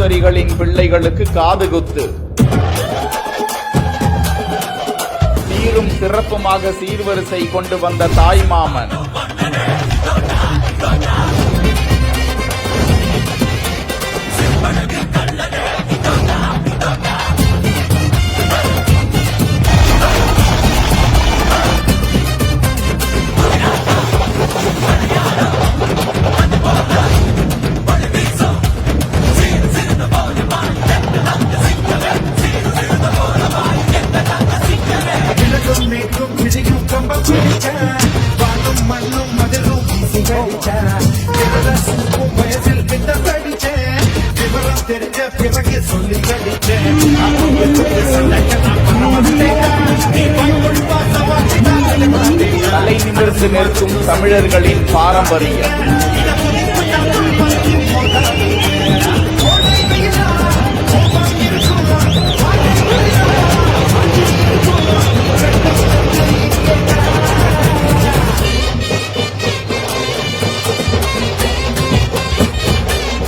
சகோதரிகளின் பிள்ளைகளுக்கு காது குத்து. சீரும் சிறப்புமாக சீர்வரிசை கொண்டு வந்த தாய்மாமன். தலை நிமிர்ந்து நிற்கும் தமிழர்களின் பாரம்பரியம்.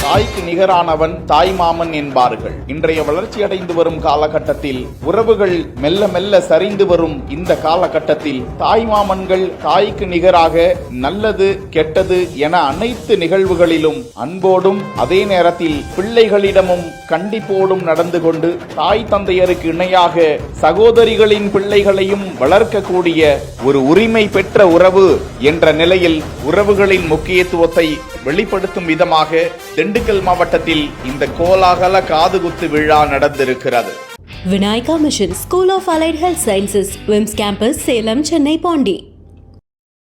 தாய்க்கு நிகரானவன் தாய்மாமன் என்பார்கள். இன்றைய வளர்ச்சியடைந்து வரும் காலகட்டத்தில் உறவுகள் மெல்ல மெல்ல சரிந்து வரும் இந்த காலகட்டத்தில் தாய்மாமன்கள் தாய்க்கு நிகராக நல்லது கெட்டது என அனைத்து நிகழ்வுகளிலும் அன்போடும் அதே நேரத்தில் பிள்ளைகளிடமும் கண்டிப்போடும் நடந்து கொண்டு தாய் தந்தையருக்கு இணையாக சகோதரிகளின் பிள்ளைகளையும் வளர்க்கக்கூடிய ஒரு உரிமை பெற்ற உறவு என்ற நிலையில் உறவுகளின் முக்கியத்துவத்தை வெளிப்படுத்தும் விதமாக திண்டுக்கல் மாவட்டத்தில் இந்த கோலாகல காதுகுத்து விழா நடந்திருக்கிறது. Vinayaka mission school of allied health sciences VIMS campus Salem, Chennai, Pandi.